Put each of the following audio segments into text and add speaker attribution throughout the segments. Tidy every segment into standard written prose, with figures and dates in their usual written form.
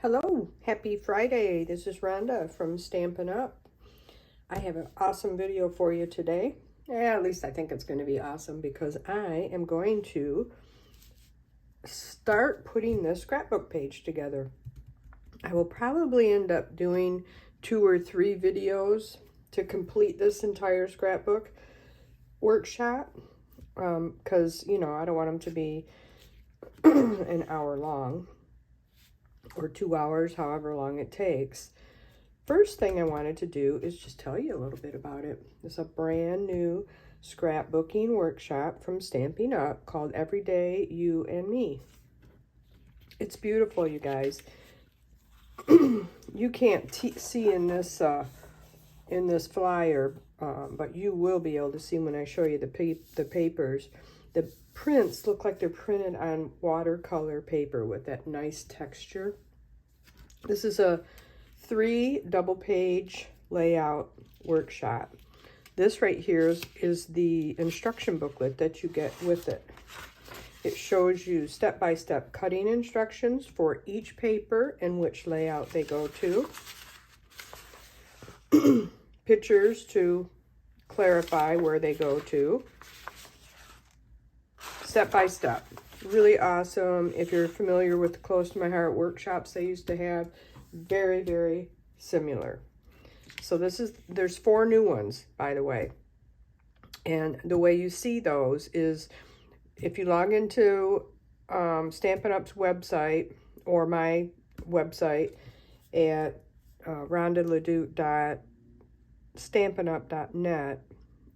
Speaker 1: Hello, happy Friday. This is Rhonda from Stampin' Up. I have an awesome video for you today. At least I think it's going to be awesome because I am going to start putting this scrapbook page together. I will probably end up doing 2 or 3 videos to complete this entire scrapbook workshop because, you know, I don't want them to be an hour long. Or 2 hours, however long it takes. First thing I wanted to do is just tell you a little bit about it. It's a brand new scrapbooking workshop from Stampin' Up called Everyday You and Me. It's beautiful, you guys. You can't see in this flyer, but you will be able to see when I show you the papers. The prints look like they're printed on watercolor paper with that nice texture. This is a 3 double-page layout workshop. This right here is the instruction booklet that you get with it. It shows you step-by-step cutting instructions for each paper and which layout they go to. Pictures to clarify where they go to. Step-by-step. Really awesome. If you're familiar with the Close to My Heart workshops they used to have, very, very similar. So there's 4 new ones, by the way. And the way you see those is if you log into Stampin' Up's website or my website at rhondaleduc.stampinup.net,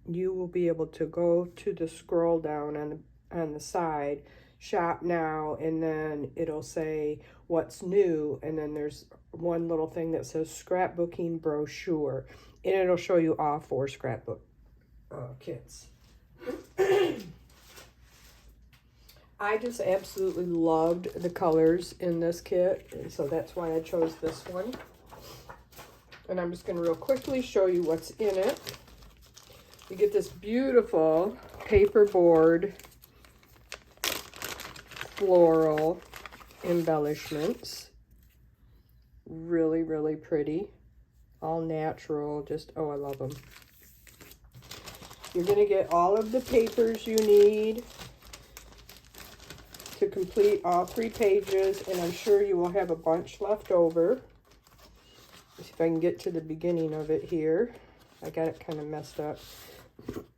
Speaker 1: you will be able to go to the scroll down on the side, shop now, and then it'll say what's new, and then there's one little thing that says scrapbooking brochure, and it'll show you all 4 scrapbook kits. I just absolutely loved the colors in this kit, and so that's why I chose this one. And I'm just going to real quickly show you what's in it. You get this beautiful paperboard floral embellishments. Really, really pretty. All natural. Just, oh, I love them. You're going to get all of the papers you need to complete all 3 pages, and I'm sure you will have a bunch left over. Let's see if I can get to the beginning of it here. I got it kind of messed up.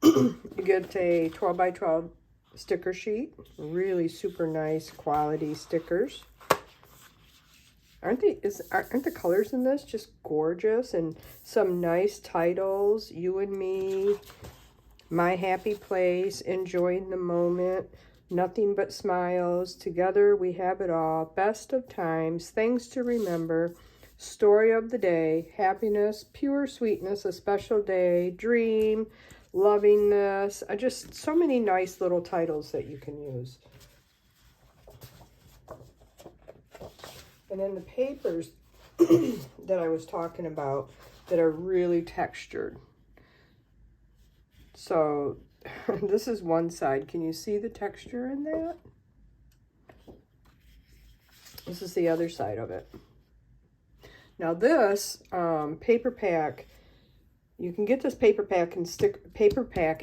Speaker 1: You get a 12 by 12 sticker sheet. Really super nice quality stickers. Aren't the colors in this just gorgeous? And some nice titles. You and Me, My Happy Place, Enjoying the Moment, Nothing But Smiles, Together We Have It All, Best of Times, Things to Remember, Story of the Day, Happiness, Pure Sweetness, A Special Day, Dream, Loving This. Just so many nice little titles that you can use. And then the papers that I was talking about that are really textured. So this is one side. Can you see the texture in that? This is the other side of it. Now this paper pack, you can get this paper pack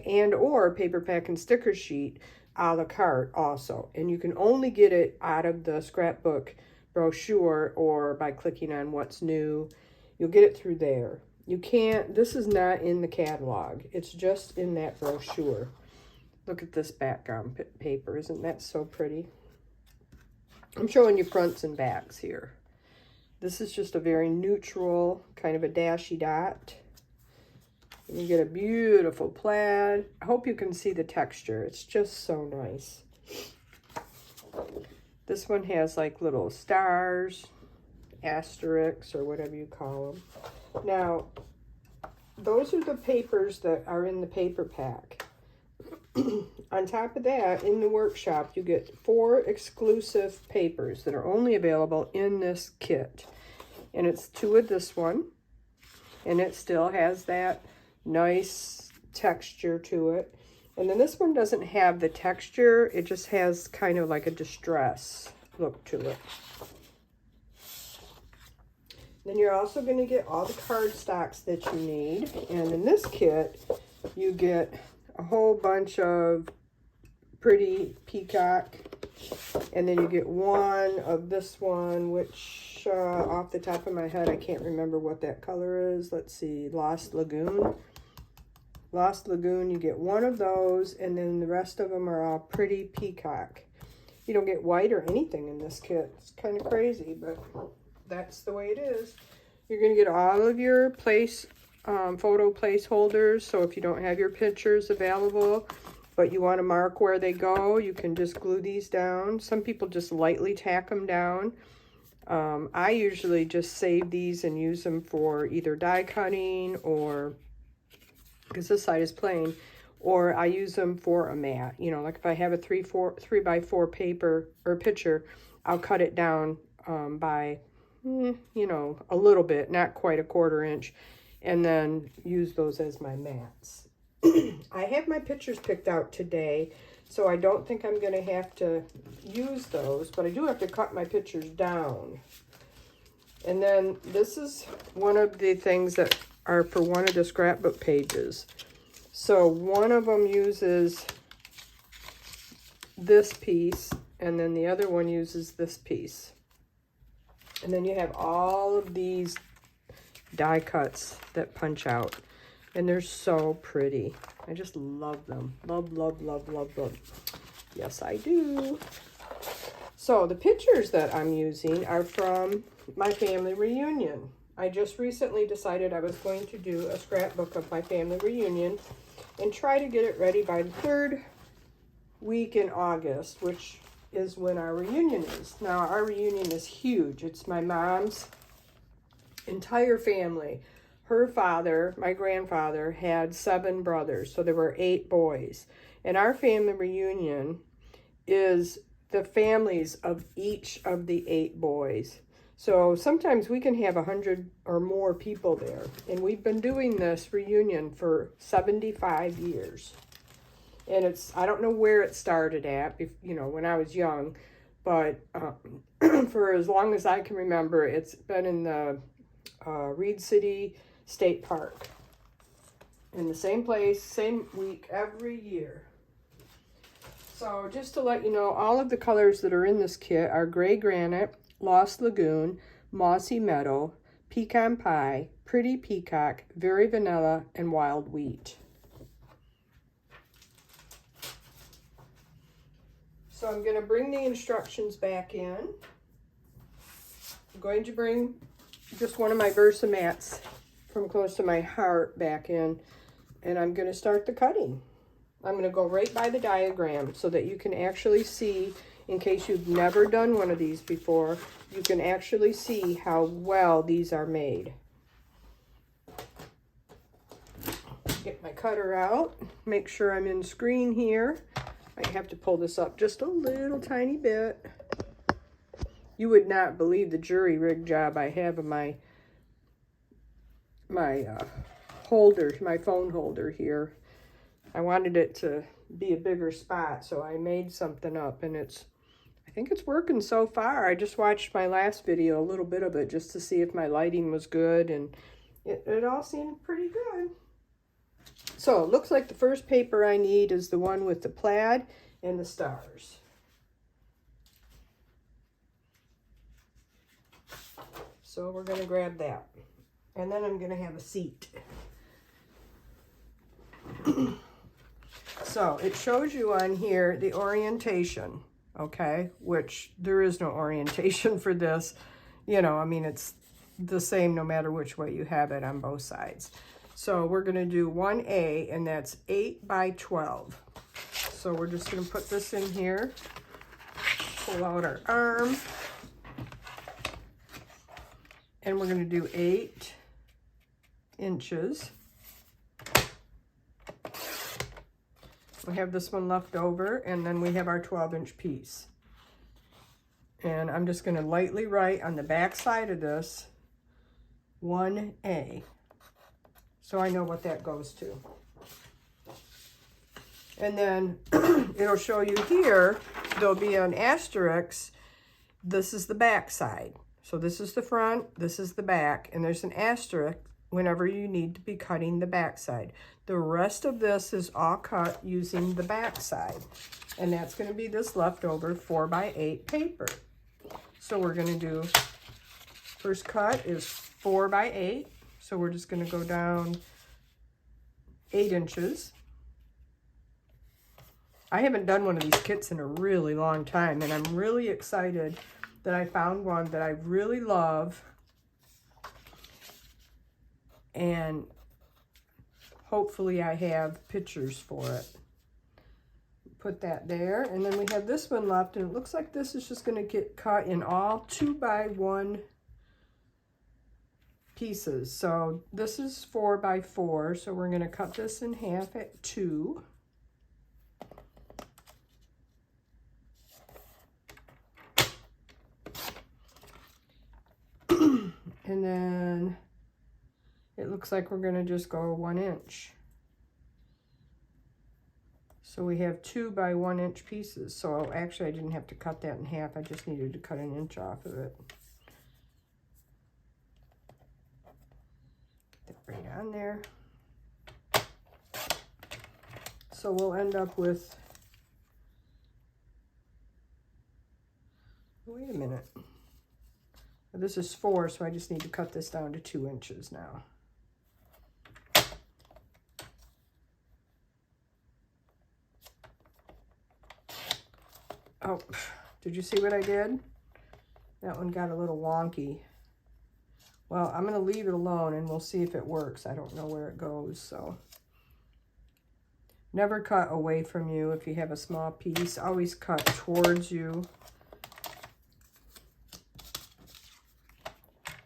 Speaker 1: and or paper pack and sticker sheet a la carte also. And you can only get it out of the scrapbook brochure or by clicking on what's new. You'll get it through there. You can't, this is not in the catalog. It's just in that brochure. Look at this background paper. Isn't that so pretty? I'm showing you fronts and backs here. This is just a very neutral, kind of a dashy dot. You get a beautiful plaid. I hope you can see the texture. It's just so nice. This one has like little stars, asterisks, or whatever you call them. Now, those are the papers that are in the paper pack. On top of that, in the workshop, you get 4 exclusive papers that are only available in this kit. And it's 2 of this one. And it still has that nice texture to it. And then this one doesn't have the texture. It just has kind of like a distress look to it. Then you're also going to get all the cardstocks that you need. And in this kit, you get a whole bunch of pretty peacock. And then you get one of this one, which off the top of my head, I can't remember what that color is. Let's see, Lost Lagoon. Lost Lagoon, you get one of those, and then the rest of them are all pretty peacock. You don't get white or anything in this kit. It's kind of crazy, but that's the way it is. You're going to get all of your photo placeholders. So if you don't have your pictures available, but you want to mark where they go, you can just glue these down. Some people just lightly tack them down. I usually just save these and use them for either die cutting, or, because this side is plain, or I use them for a mat. You know, like if I have a 3x4 paper or picture, I'll cut it down by, you know, a little bit, not quite a 1/4 inch, and then use those as my mats. I have my pictures picked out today, so I don't think I'm going to have to use those, but I do have to cut my pictures down. And then this is one of the things that are for one of the scrapbook pages. So one of them uses this piece, and then the other one uses this piece. And then you have all of these die cuts that punch out. And they're so pretty. I just love them. Love, love, love, love, love. Yes, I do. So the pictures that I'm using are from my family reunion. I just recently decided I was going to do a scrapbook of my family reunion and try to get it ready by the 3rd week in August, which is when our reunion is. Now, our reunion is huge. It's my mom's entire family. Her father, my grandfather, had 7 brothers, so there were 8 boys. And our family reunion is the families of each of the 8 boys. So sometimes we can have 100 or more people there. And we've been doing this reunion for 75 years. And it's, I don't know where it started at, you know, when I was young, but for as long as I can remember, it's been in the Reed City State Park, in the same place, same week, every year. So just to let you know, all of the colors that are in this kit are Gray Granite, Lost Lagoon, Mossy Meadow, Pecan Pie, Pretty Peacock, Very Vanilla, and Wild Wheat. So I'm going to bring the instructions back in. I'm going to bring just one of my Versa mats from Close to My Heart back in, and I'm going to start the cutting. I'm going to go right by the diagram so that you can actually see, in case you've never done one of these before, you can actually see how well these are made. Get my cutter out, make sure I'm in screen here. I have to pull this up just a little tiny bit. You would not believe the jury rig job I have of my holder, my phone holder here. I wanted it to be a bigger spot, so I made something up, and I think it's working so far. I just watched my last video, a little bit of it, just to see if my lighting was good, and it all seemed pretty good. So it looks like the first paper I need is the one with the plaid and the stars. So we're going to grab that. And then I'm going to have a seat. So it shows you on here the orientation, okay? Which there is no orientation for this. You know, I mean, it's the same no matter which way you have it on both sides. So we're going to do 1A, and that's 8 by 12. So we're just going to put this in here. Pull out our arm. And we're going to do 8 inches. We have this one left over, and then we have our 12-inch piece. And I'm just going to lightly write on the back side of this 1A, so I know what that goes to. And then it'll show you here, there'll be an asterisk. This is the back side. So this is the front, this is the back, and there's an asterisk whenever you need to be cutting the back side. The rest of this is all cut using the back side. And that's going to be this leftover 4x8 paper. So we're going to do, first cut is 4x8. So we're just going to go down 8 inches. I haven't done one of these kits in a really long time, and I'm really excited that I found one that I really love. And hopefully I have pictures for it. Put that there, and then we have this one left, and it looks like this is just going to get cut in all 2x1 pieces. So this is 4x4, so we're going to cut this in half at 2. And then it looks like we're going to just go 1 inch. So we have 2x1 inch pieces. So actually I didn't have to cut that in half. I just needed to cut 1 inch off of it. Get that right on there. So we'll end up with, wait a minute. This is 4, so I just need to cut this down to 2 inches now. Oh, did you see what I did? That one got a little wonky. Well, I'm going to leave it alone and we'll see if it works. I don't know where it goes, so. Never cut away from you if you have a small piece. Always cut towards you.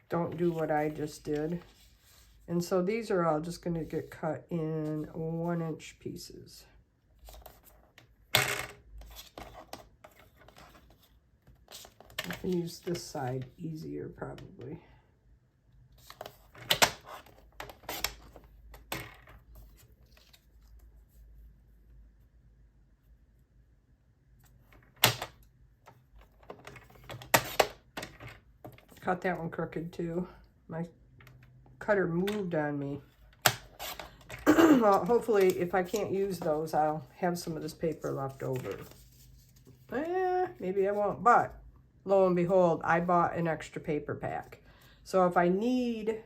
Speaker 1: Don't do what I just did. And so these are all just going to get cut in 1 inch pieces. I can use this side easier probably. Cut that one crooked too. My cutter moved on me. Well, hopefully if I can't use those, I'll have some of this paper left over. Maybe I won't, but lo and behold, I bought an extra paper pack. So if I need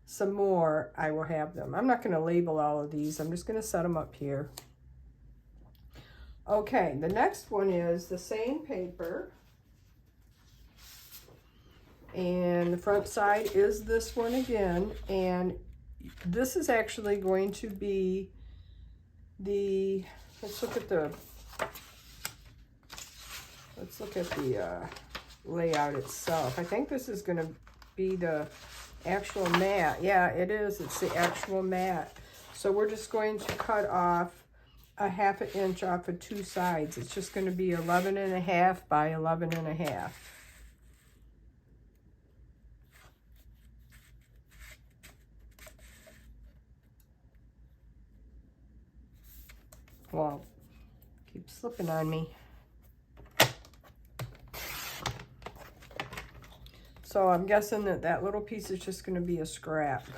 Speaker 1: some more, I will have them. I'm not going to label all of these. I'm just going to set them up here. Okay, the next one is the same paper. And the front side is this one again. And this is actually going to be the, let's look at the layout itself. I think this is going to be the actual mat. Yeah, it is. It's the actual mat. So we're just going to cut off a 1/2 inch off of 2 sides. It's just going to be 11.5 by 11.5. Well, keep slipping on me. So I'm guessing that that little piece is just going to be a scrap.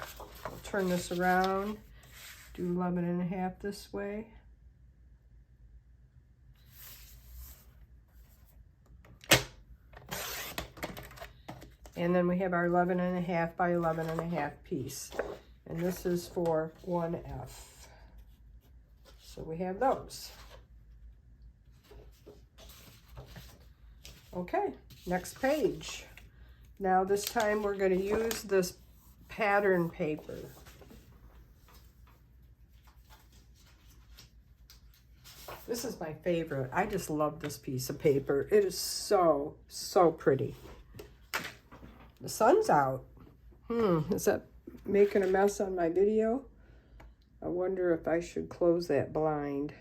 Speaker 1: I'll turn this around, do 11.5 this way. And then we have our 11.5 by 11.5 piece. And this is for 1F. So we have those. Okay, next page. Now this time we're going to use this pattern paper. This is my favorite. I just love this piece of paper. It is so, so pretty. The sun's out. Is that making a mess on my video? I wonder if I should close that blind.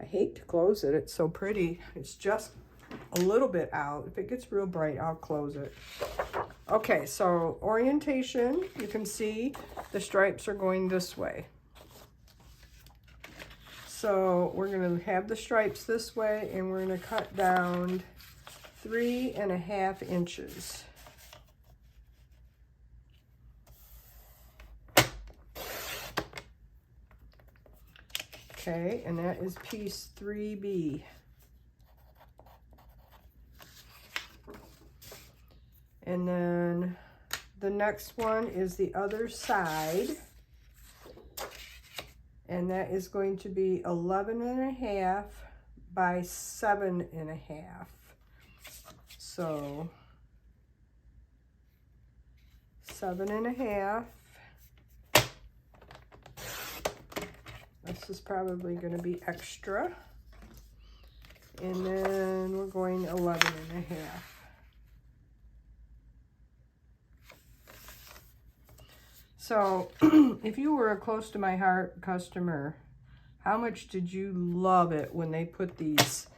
Speaker 1: I hate to close it. It's so pretty. It's just a little bit out. If it gets real bright, I'll close it. Okay, so orientation, you can see the stripes are going this way. So we're going to have the stripes this way, and we're going to cut down 3.5 inches. Okay, and that is piece 3B. And then the next one is the other side. And that is going to be 11.5 by 7.5. So 7.5. This is probably going to be extra. And then we're going 11.5. So if you were a close to my heart customer, how much did you love it when they put these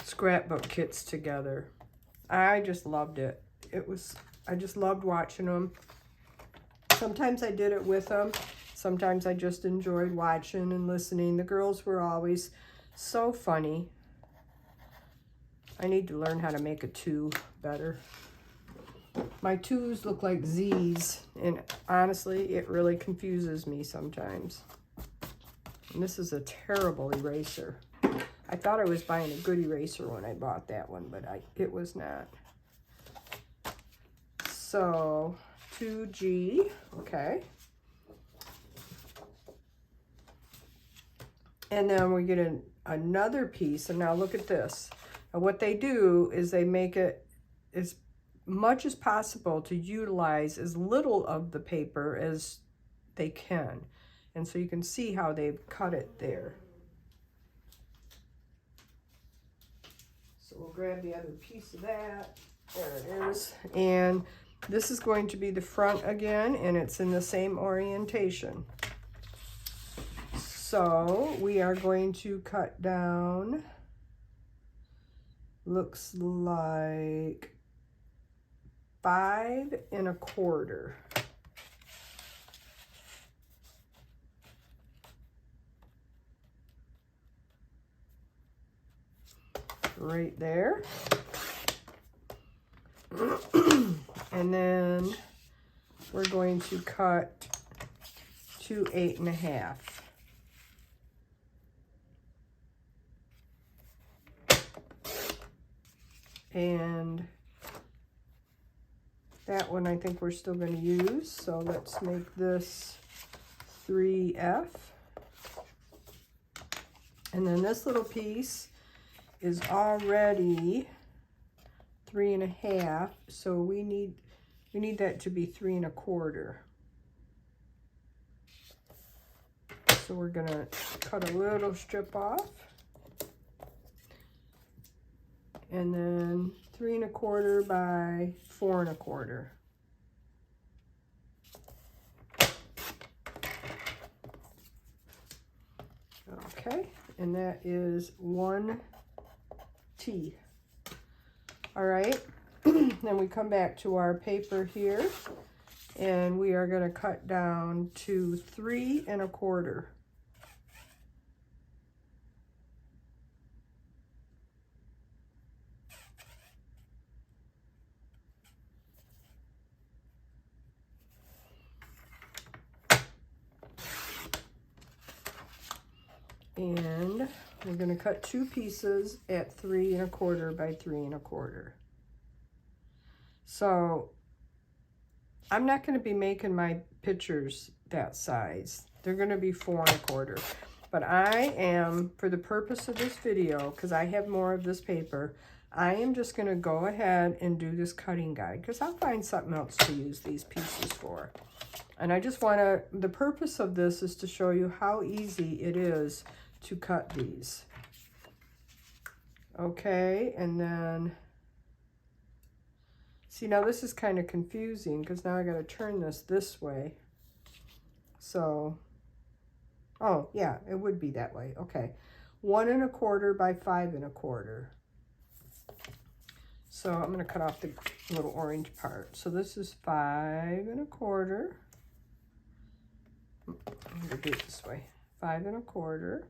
Speaker 1: scrapbook kits together? I just loved it. I just loved watching them. Sometimes I did it with them. Sometimes I just enjoyed watching and listening. The girls were always so funny. I need to learn how to make a 2 better. My 2s look like Z's, and honestly, it really confuses me sometimes. And this is a terrible eraser. I thought I was buying a good eraser when I bought that one, but it was not. So, 2G, okay. And then we get another piece, and now look at this. And what they do is they make it as much as possible to utilize as little of the paper as they can. And so you can see how they've cut it there. So we'll grab the other piece of that. There it is. And this is going to be the front again, and it's in the same orientation. So we are going to cut down, looks like 5 1/4. Right there. And then we're going to cut 2 8.5. And that one I think we're still going to use, so let's make this 3F. And then this little piece is already 3 1/2, so we need that to be 3 1/4. So we're going to cut a little strip off. And then 3 1/4 by 4 1/4. Okay, and that is 1 T. All right, then we come back to our paper here, and we are going to cut down to 3 1/4. And we're going to cut 2 pieces at 3 1/4 by 3 1/4. So I'm not going to be making my pictures that size. They're going to be 4 1/4. But I am, for the purpose of this video, because I have more of this paper, I am just going to go ahead and do this cutting guide, because I'll find something else to use these pieces for. And I just want to, the purpose of this is to show you how easy it is to cut these. Okay, and then, see, now this is kind of confusing because now I got to turn this way. So, oh yeah, it would be that way. Okay, 1 1/4 by 5 1/4. So I'm going to cut off the little orange part. So this is 5 1/4. I'm going to do it this way. 5 1/4.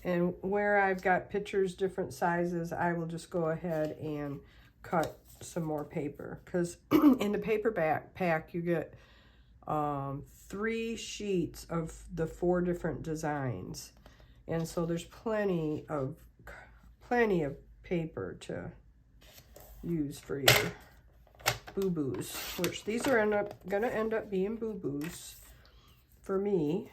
Speaker 1: And where I've got pictures different sizes, I will just go ahead and cut some more paper. Because in the paperback pack, you get 3 sheets of the 4 different designs. And so there's plenty of paper to use for your boo-boos, which these are gonna end up being boo-boos for me.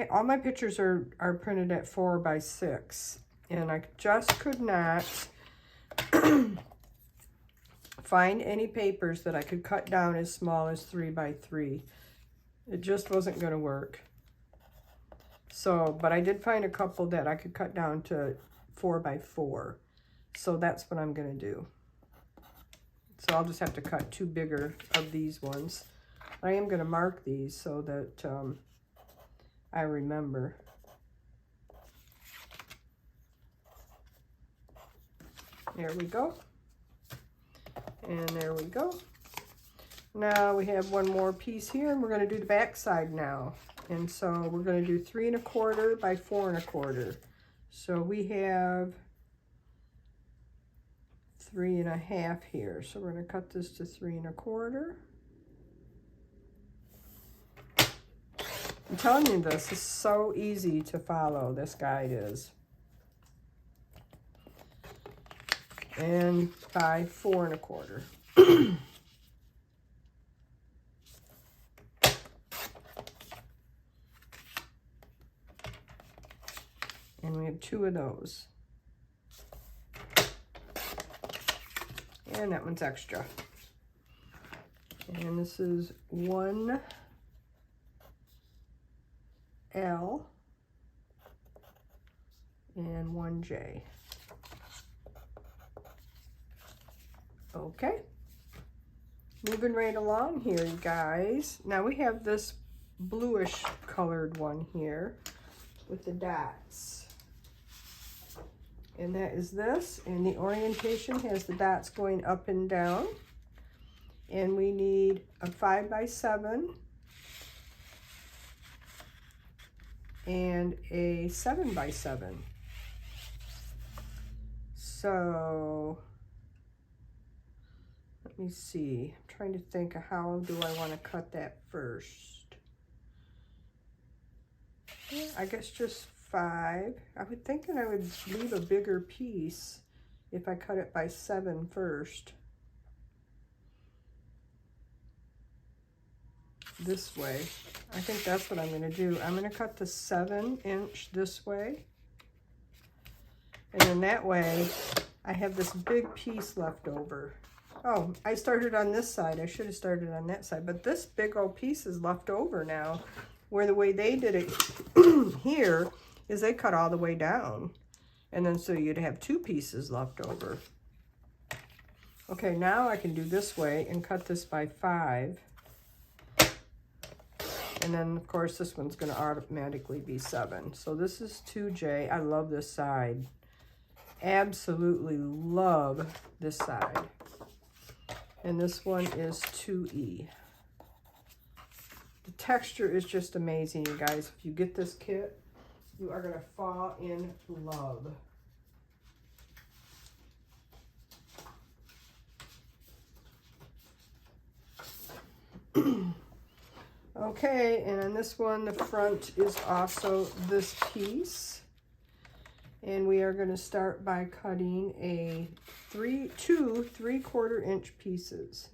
Speaker 1: All my pictures are printed at 4 by 6, and I just could not find any papers that I could cut down as small as 3 by 3. It just wasn't gonna work. So, but I did find a couple that I could cut down to 4 by 4. So that's what I'm gonna do. So I'll just have to cut 2 bigger of these ones. I am gonna mark these so that I remember. There we go. And there we go. Now we have one more piece here, and we're gonna do the back side now. And so we're gonna do 3 1/4 by 4 1/4. So we have 3 1/2 here. So we're gonna cut this to 3 1/4. I'm telling you, this is so easy to follow, this guide is. And by 4 1/4. And we have 2 of those. And that one's extra. And this is 1 L and 1 J. Okay. Moving right along here, you guys. Now we have this bluish colored one here with the dots. And that is this, and the orientation has the dots going up and down. And we need a 5 by 7 and a 7 by 7. So let me see. I'm trying to think of how do I want to cut that first. Yeah, I guess just 5. I would think that I would leave a bigger piece if I cut it by 7 first. This way. I think that's what I'm going to do. I'm going to cut the 7-inch this way. And then that way I have this big piece left over. Oh, I started on this side. I should have started on that side. But this big old piece is left over now. Where the way they did it here is they cut all the way down. And then so you'd have 2 pieces left over. Okay, now I can do this way and cut this by 5. And then, of course, this one's going to automatically be 7. So this is 2J. I love this side. Absolutely love this side. And this one is 2E. The texture is just amazing, you guys. If you get this kit, you are going to fall in love. Okay, and on this one, the front is also this piece. And we are going to start by cutting two 3/4 inch pieces.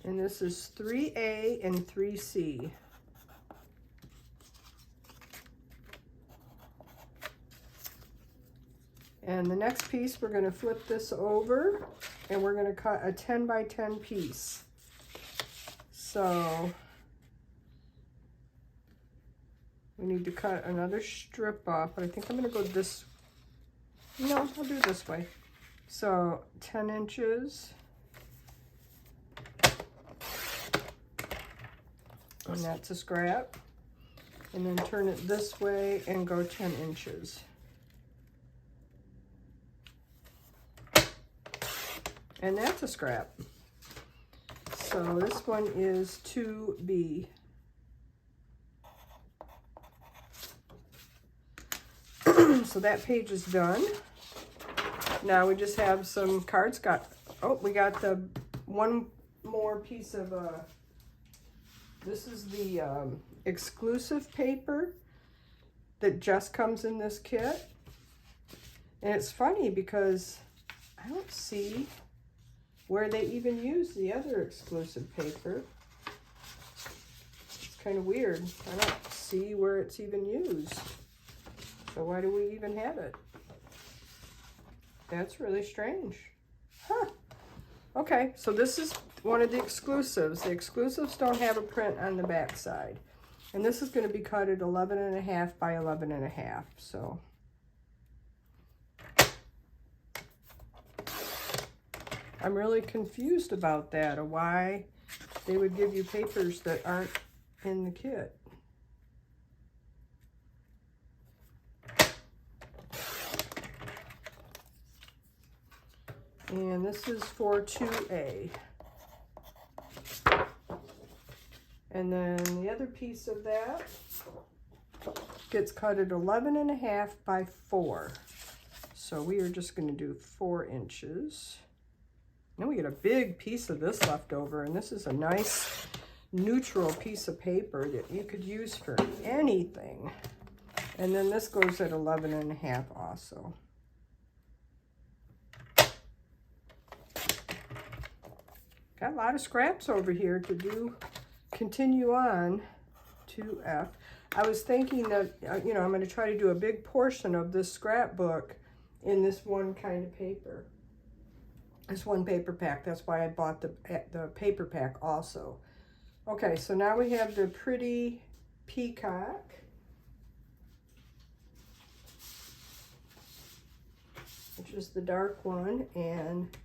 Speaker 1: And this is 3A and 3C. And the next piece, we're going to flip this over and we're going to cut a 10 by 10 piece. So we need to cut another strip off, but I think I'm going to go this, no, I'll do it this way. So 10 inches. And that's a scrap. And then turn it this way and go 10 inches. And that's a scrap. So this one is 2B. So that page is done. Now we just have some cards. We got the one more piece of, this is the exclusive paper that just comes in this kit. And it's funny because I don't see where they even use the other exclusive paper. It's kind of weird. I don't see where it's even used. So why do we even have it? That's really strange. Huh. Okay, so this is one of the exclusives. The exclusives don't have a print on the back side. And this is going to be cut at 11.5 by 11.5. So I'm really confused about that, or why they would give you papers that aren't in the kit. And this is for 2A. And then the other piece of that gets cut at 11.5 by 4. So we are just going to do 4 inches. Then we get a big piece of this left over, and this is a nice neutral piece of paper that you could use for anything. And then this goes at 11.5 also. Got a lot of scraps over here to do, continue on to F. I was thinking that, you know, I'm going to try to do a big portion of this scrapbook in this one kind of paper. This one paper pack. That's why I bought the paper pack also. Okay, so now we have the pretty peacock. Which is the dark one, and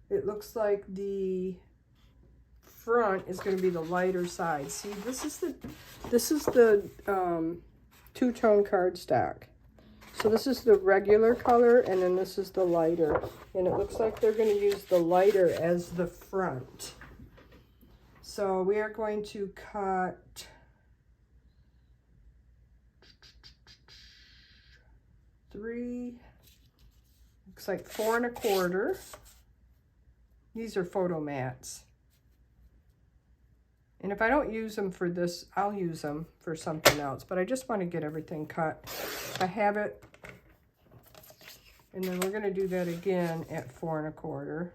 Speaker 1: it looks like the front is going to be the lighter side. See, this is the two-tone cardstock. So this is the regular color, and then this is the lighter. And it looks like they're going to use the lighter as the front. So we are going to cut 3, looks like 4 1/4. These are photo mats. And if I don't use them for this, I'll use them for something else. But I just want to get everything cut. I have it. And then we're going to do that again at 4 1/4.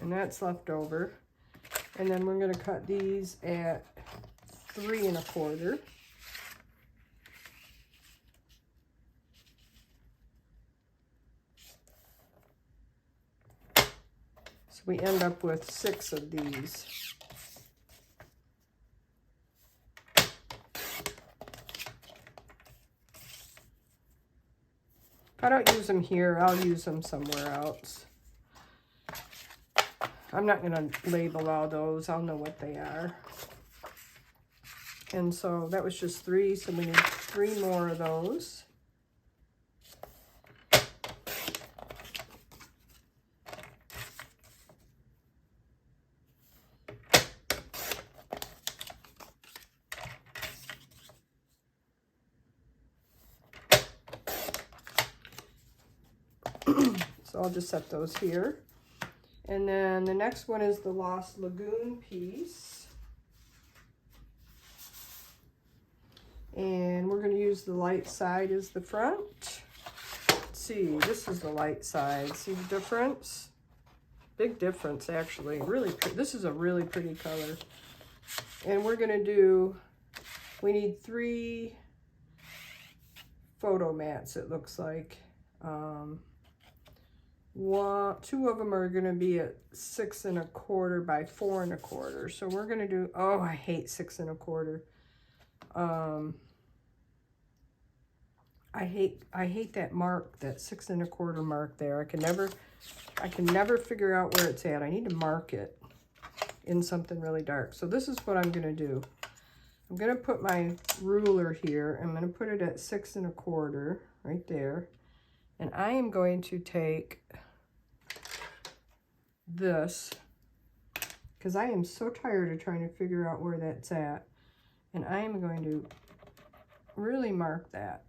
Speaker 1: And that's left over. And then we're going to cut these at 3 1/4. So we end up with 6 of these. If I don't use them here, I'll use them somewhere else. I'm not going to label all those. I'll know what they are. And so that was just 3, so we need 3 more of those. So I'll just set those here. And then the next one is the Lost Lagoon piece. And we're going to use the light side as the front. Let's see, this is the light side. See the difference? Big difference, actually. Really pretty. This is a really pretty color. And we're going to do, we need 3 photo mats, it looks like. 2 of them are going to be at 6 1/4 by 4 1/4. So we're going to do, oh, I hate 6 1/4. I hate that mark, that 6 1/4 mark there. I can never figure out where it's at. I need to mark it in something really dark. So this is what I'm going to do. I'm going to put my ruler here. I'm going to put it at 6 1/4 right there. And I am going to take this, because I am so tired of trying to figure out where that's at. And I am going to really mark that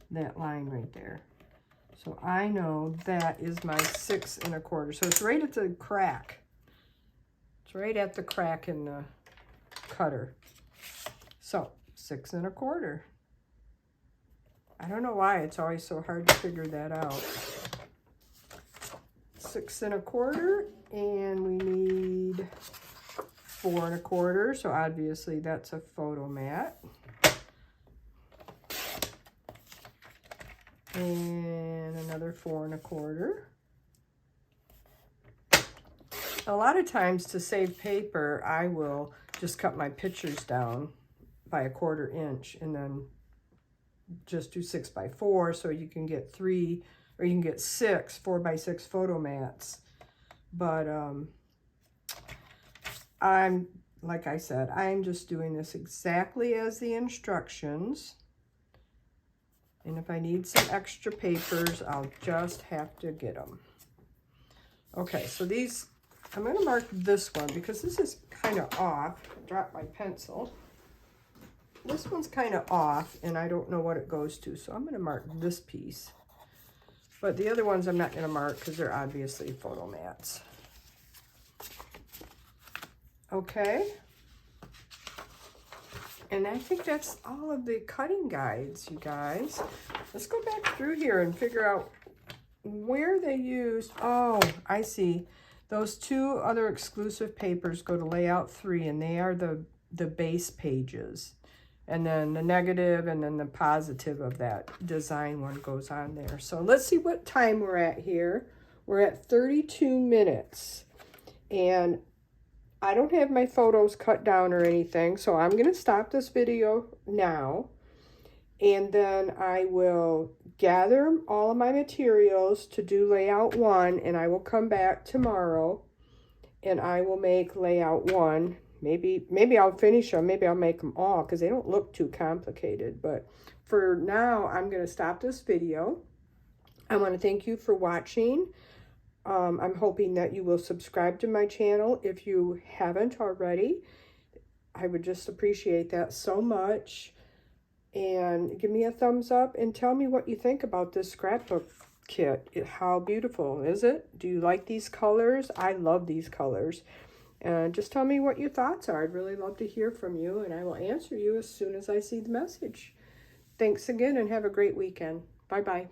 Speaker 1: line right there. So I know that is my 6 1/4. So it's right at the crack. It's right at the crack in the cutter. So 6 1/4. I don't know why it's always so hard to figure that out. 6 1/4, and we need 4 1/4. So obviously that's a photo mat. And another 4 1/4. A lot of times to save paper, I will just cut my pictures down by 1/4 inch and then just do 6 by 4, so you can get 3, or you can get 6 4 by 6 photo mats. But like I said, I'm just doing this exactly as the instructions. And if I need some extra papers, I'll just have to get them. Okay, so these, I'm going to mark this one because this is kind of off. I dropped my pencil. This one's kind of off, and I don't know what it goes to, so I'm going to mark this piece. But the other ones I'm not going to mark because they're obviously photo mats. Okay. And I think that's all of the cutting guides, you guys. Let's go back through here and figure out where they used. Oh, I see. Those 2 other exclusive papers go to layout 3, and they are the base pages. And then the negative and then the positive of that design one goes on there. So let's see what time we're at here. We're at 32 minutes. And I don't have my photos cut down or anything, so I'm going to stop this video now, and then I will gather all of my materials to do layout 1, and I will come back tomorrow, and I will make layout 1. Maybe I'll finish them, maybe I'll make them all, because they don't look too complicated, but for now, I'm going to stop this video. I want to thank you for watching. I'm hoping that you will subscribe to my channel if you haven't already. I would just appreciate that so much. And give me a thumbs up and tell me what you think about this scrapbook kit. How beautiful is it? Do you like these colors? I love these colors. Just tell me what your thoughts are. I'd really love to hear from you, and I will answer you as soon as I see the message. Thanks again, and have a great weekend. Bye-bye.